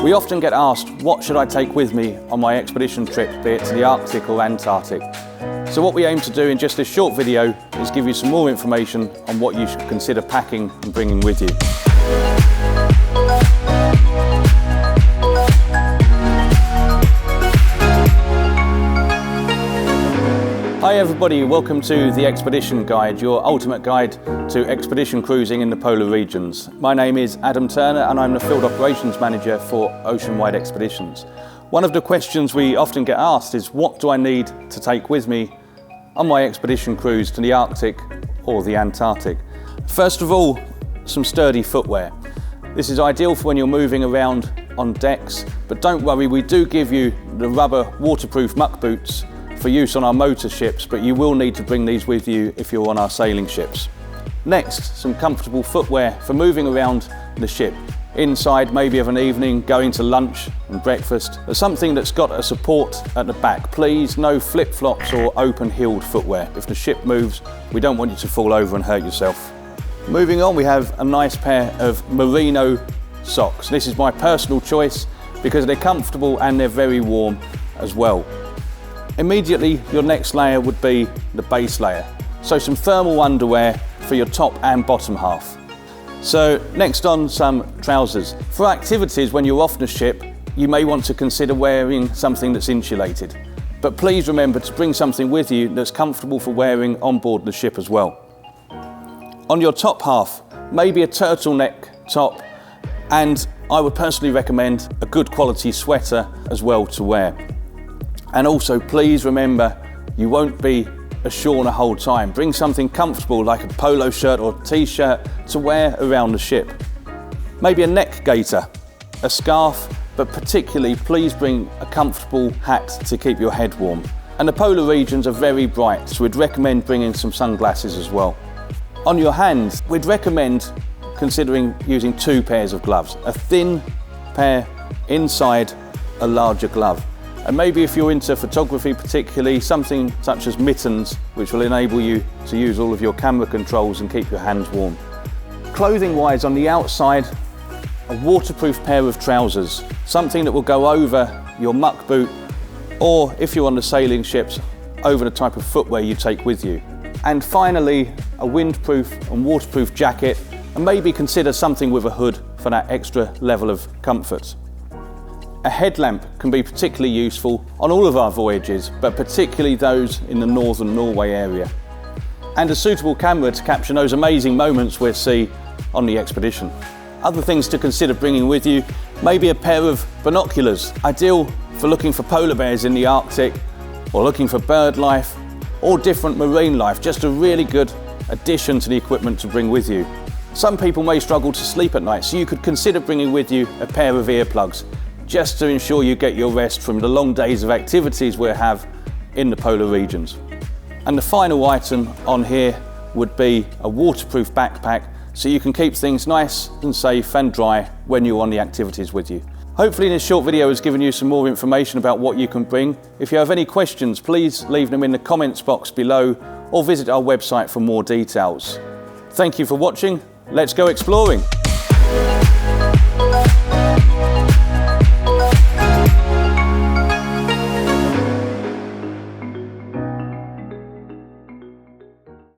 We often get asked, what should I take with me on my expedition trip, be it to the Arctic or Antarctic? So what we aim to do in just this short video is give you some more information on what you should consider packing and bringing with you. Hi everybody, welcome to The Expedition Guide, your ultimate guide to expedition cruising in the polar regions. My name is Adam Turner and I'm the Field Operations Manager for Oceanwide Expeditions. One of the questions we often get asked is, what do I need to take with me on my expedition cruise to the Arctic or the Antarctic? First of all, some sturdy footwear. This is ideal for when you're moving around on decks, but don't worry, we do give you the rubber waterproof muck boots for use on our motor ships, but you will need to bring these with you if you're on our sailing ships. Next, some comfortable footwear for moving around the ship. Inside, maybe of an evening, going to lunch and breakfast. There's something that's got a support at the back. Please, no flip-flops or open-heeled footwear. If the ship moves, we don't want you to fall over and hurt yourself. Moving on, we have a nice pair of Merino socks. This is my personal choice because they're comfortable and they're very warm as well. Immediately, your next layer would be the base layer. So some thermal underwear for your top and bottom half. So next on, some trousers. For activities when you're off the ship, you may want to consider wearing something that's insulated. But please remember to bring something with you that's comfortable for wearing on board the ship as well. On your top half, maybe a turtleneck top, and I would personally recommend a good quality sweater as well to wear. And also, please remember, you won't be ashore the whole time. Bring something comfortable like a polo shirt or t-shirt to wear around the ship. Maybe a neck gaiter, a scarf, but particularly please bring a comfortable hat to keep your head warm. And the polar regions are very bright, so we'd recommend bringing some sunglasses as well. On your hands, we'd recommend considering using 2 pairs of gloves. A thin pair inside a larger glove. And maybe if you're into photography particularly, something such as mittens, which will enable you to use all of your camera controls and keep your hands warm. Clothing wise, on the outside, a waterproof pair of trousers, something that will go over your muck boot, or if you're on the sailing ships, over the type of footwear you take with you. And finally, a windproof and waterproof jacket, and maybe consider something with a hood for that extra level of comfort. A headlamp can be particularly useful on all of our voyages, but particularly those in the northern Norway area. And a suitable camera to capture those amazing moments we'll see on the expedition. Other things to consider bringing with you, maybe a pair of binoculars, ideal for looking for polar bears in the Arctic, or looking for bird life, or different marine life, just a really good addition to the equipment to bring with you. Some people may struggle to sleep at night, so you could consider bringing with you a pair of earplugs, just to ensure you get your rest from the long days of activities we have in the polar regions. And the final item on here would be a waterproof backpack, so you can keep things nice and safe and dry when you're on the activities with you. Hopefully this short video has given you some more information about what you can bring. If you have any questions, please leave them in the comments box below or visit our website for more details. Thank you for watching. Let's go exploring.